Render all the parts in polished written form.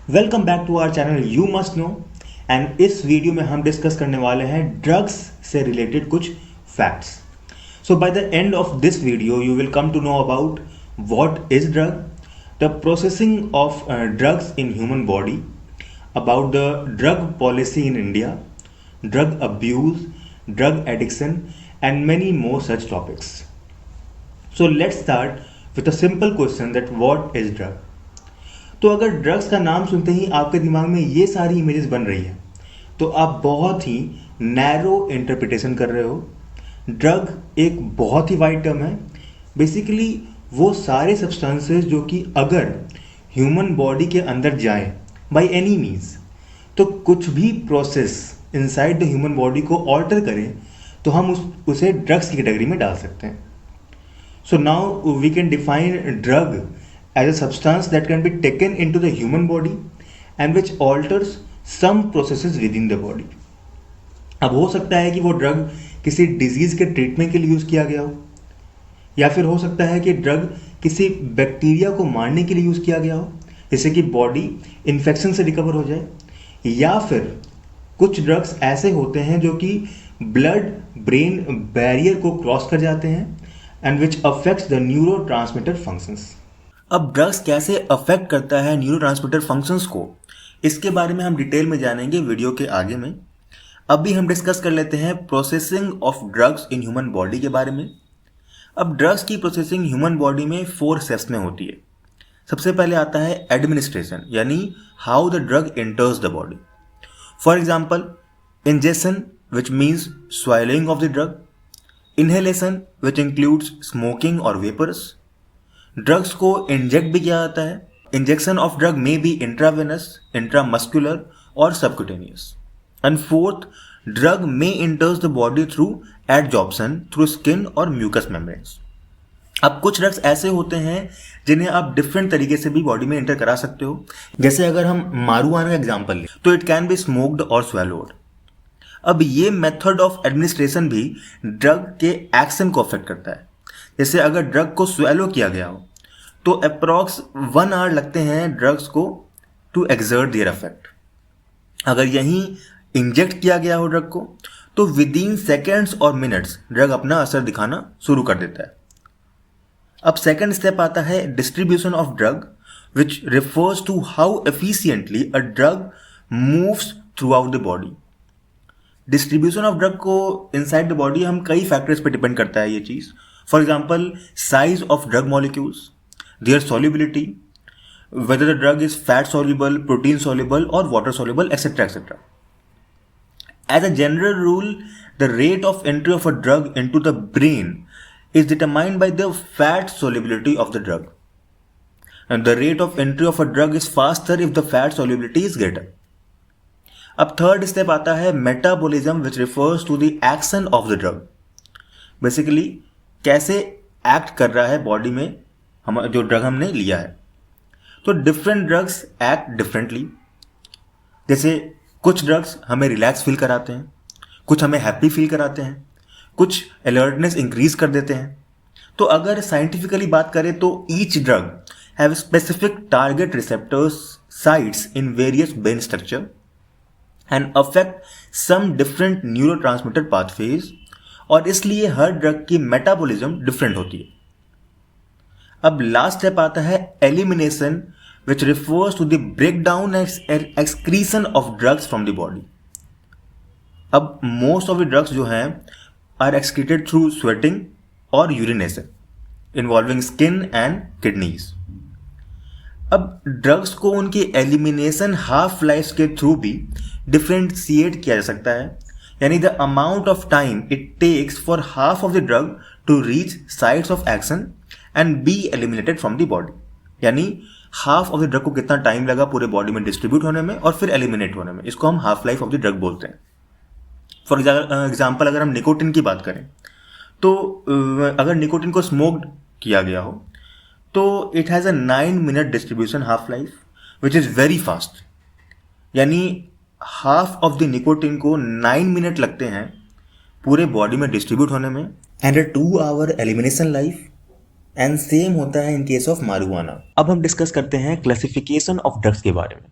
Welcome back to our channel you must know. And इस video में हम discuss करने वाले हैं ड्रग्स से रिलेटेड कुछ facts. So by the end of this video you will come to know about what is drug, the processing of drugs in human body, about the drug policy in India, drug abuse, drug addiction, and many more such topics. So let's start with a simple question that what is drug? तो अगर drugs का नाम सुनते ही आपके दिमाग में ये सारी इमेजेस बन रही है तो आप बहुत ही नैरो इंटरप्रिटेशन कर रहे हो। ड्रग एक बहुत ही वाइड टर्म है। बेसिकली वो सारे सब्सटेंसेस जो कि अगर ह्यूमन बॉडी के अंदर जाएं बाय एनी मीन्स तो कुछ भी process inside the human body को ऑल्टर करें तो हम उसे ड्रग्स की कैटेगरी में डाल सकते हैं। So now we can define drug as a substance that can be taken into the human body and which alters some processes within the body. अब हो सकता है कि वो ड्रग किसी डिजीज के ट्रीटमेंट के लिए यूज किया गया हो, या फिर हो सकता है कि ड्रग किसी बैक्टीरिया को मारने के लिए यूज किया गया हो जिससे कि बॉडी इन्फेक्शन से रिकवर हो जाए, या फिर कुछ ड्रग्स ऐसे होते हैं जो कि ब्लड ब्रेन बैरियर को क्रॉस कर जाते हैं and which affects the neurotransmitter functions. अब ड्रग्स कैसे अफेक्ट करता है न्यूरोट्रांसमीटर फंक्शंस को, इसके बारे में हम डिटेल में जानेंगे वीडियो के आगे में। अभी हम डिस्कस कर लेते हैं processing of drugs in human body के बारे में। अब ड्रग्स की प्रोसेसिंग ह्यूमन बॉडी में 4 स्टेप्स में होती है। सबसे पहले आता है एडमिनिस्ट्रेशन, यानी how the drug enters the body. For example injection which means swallowing of the drug, inhalation which includes smoking और वेपर्स। ड्रग्स को इंजेक्ट भी किया जाता है। इंजेक्शन ऑफ ड्रग में बी इंट्रावेनस, इंट्रामस्कुलर और सबक्यूटेनियस। एंड फोर्थ, ड्रग में इंटर्स the body through adsorption through skin और म्यूकस मेम्ब्रेन्स। अब कुछ ड्रग्स ऐसे होते हैं जिन्हें आप डिफरेंट तरीके से भी बॉडी में एंटर करा सकते हो। जैसे अगर हम मारूआना का एग्जाम्पल लें तो इट कैन बी स्मोक्ड और स्वेलोड। अब ये मेथड ऑफ एडमिनिस्ट्रेशन भी ड्रग के एक्शन को अफेक्ट करता है। जैसे अगर ड्रग को स्वेलो किया गया हो तो अप्रॉक्स 1 आवर लगते हैं ड्रग्स को टू एक्सर्ट देयर इफेक्ट। अगर यहीं इंजेक्ट किया गया हो ड्रग को तो विदिन सेकेंड्स और मिनट्स ड्रग अपना असर दिखाना शुरू कर देता है। अब सेकेंड स्टेप आता है distribution of drug which refers to how efficiently a drug moves throughout the body. Distribution of drug को इनसाइड द बॉडी हम कई फैक्टर्स पे डिपेंड करता है ये चीज़। For example, size of drug molecules, their solubility, whether the drug is fat soluble, protein soluble or water soluble, etc. etc. As a general rule, the rate of entry of a drug into the brain is determined by the fat solubility of the drug. And the rate of entry of a drug is faster if the fat solubility is greater. अब third step आता है metabolism which refers to the action of the drug. Basically, कैसे act कर रहा है body में हम जो ड्रग हमने लिया है। तो डिफरेंट ड्रग्स एक्ट डिफरेंटली। जैसे कुछ ड्रग्स हमें रिलैक्स फील कराते हैं, कुछ हमें हैप्पी फील कराते हैं, कुछ अलर्टनेस इंक्रीज कर देते हैं। तो अगर साइंटिफिकली बात करें तो each drug have specific target receptors sites in various brain structure and affect some different neurotransmitter pathways, और इसलिए हर ड्रग की मेटाबॉलिज्म डिफरेंट होती है। अब लास्ट स्टेप आता है elimination which refers to the breakdown and excretion of drugs from the body. अब मोस्ट ऑफ द ड्रग्स जो हैं आर एक्सक्रीटेड थ्रू स्वेटिंग और urination involving skin and kidneys. अब ड्रग्स को उनकी एलिमिनेशन हाफ लाइफ के थ्रू भी differentiate किया जा सकता है, यानी the amount of time it takes for half of the drug to reach sites of action and be eliminated from the body. यानी हाफ ऑफ द ड्रग को कितना टाइम लगा पूरे बॉडी में डिस्ट्रीब्यूट होने में और फिर एलिमिनेट होने में, इसको हम half life of the drug बोलते हैं। फॉर एग्जाम्पल अगर हम निकोटिन की बात करें तो अगर निकोटिन को स्मोक्ड किया गया हो तो it has a 9 minute distribution half life which is very fast. यानी हाफ ऑफ द निकोटिन को 9 मिनट लगते हैं पूरे बॉडी में डिस्ट्रीब्यूट होने में and 2 hour elimination life, and same होता है इन केस ऑफ मारूआना। अब हम डिस्कस करते हैं क्लासिफिकेशन ऑफ ड्रग्स के बारे में।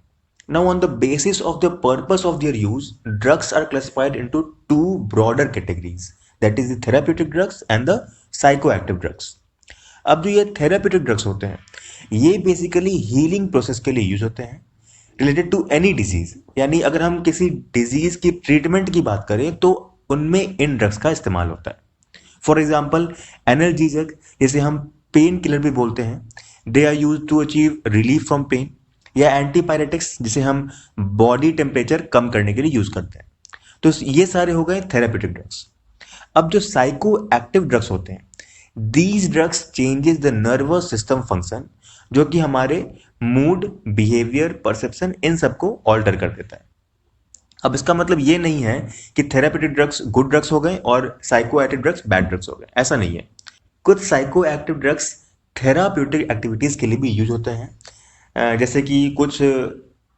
Now, on the basis of the purpose of their use, drugs are classified into two broader categories, that is the therapeutic drugs and the psychoactive drugs. अब जो ये थेराप्यूटिक ड्रग्स होते हैं, ये basically healing process के लिए use होते हैं रिलेटेड टू एनी डिजीज। यानी अगर हम किसी डिजीज की ट्रीटमेंट की बात करें तो उनमें इन ड्रग्स का इस्तेमाल होता है। फॉर एग्जाम्पल एनाल्जेसिक, जिसे हम पेन किलर भी बोलते हैं, they are used to achieve relief from pain, या एंटीपायरेटिक्स जिसे हम बॉडी टेम्परेचर कम करने के लिए यूज करते हैं। तो ये सारे हो गए थेराप्यूटिक ड्रग्स। अब जो साइको एक्टिव ड्रग्स होते हैं, these drugs changes the nervous system function, जो कि हमारे मूड, बिहेवियर, परसेप्शन इन सबको ऑल्टर कर देता है। अब इसका मतलब ये नहीं है कि थेराप्यूटिक ड्रग्स गुड ड्रग्स हो गए और psycho active drugs bad drugs हो गए, ऐसा नहीं है। कुछ psycho active drugs therapeutic activities के लिए भी यूज होते हैं, जैसे कि कुछ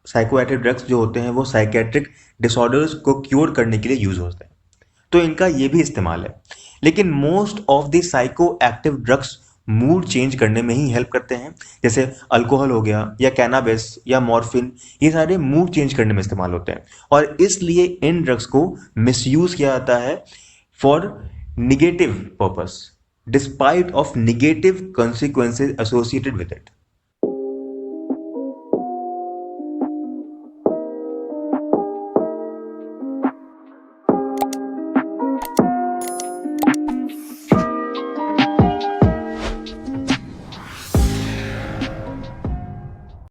साइको एक्टिव ड्रग्स जो होते हैं वो साइकेट्रिक डिसऑर्डर्स को क्योर करने के लिए यूज होते हैं, तो इनका ये भी इस्तेमाल है। लेकिन most of the psycho active drugs mood change करने में ही हेल्प करते हैं, जैसे अल्कोहल हो गया या कैनाबिस या मॉर्फिन, ये सारे मूड चेंज करने में इस्तेमाल होते हैं और इसलिए इन ड्रग्स को मिसयूज किया जाता है for negative purpose despite of negative consequences associated with it.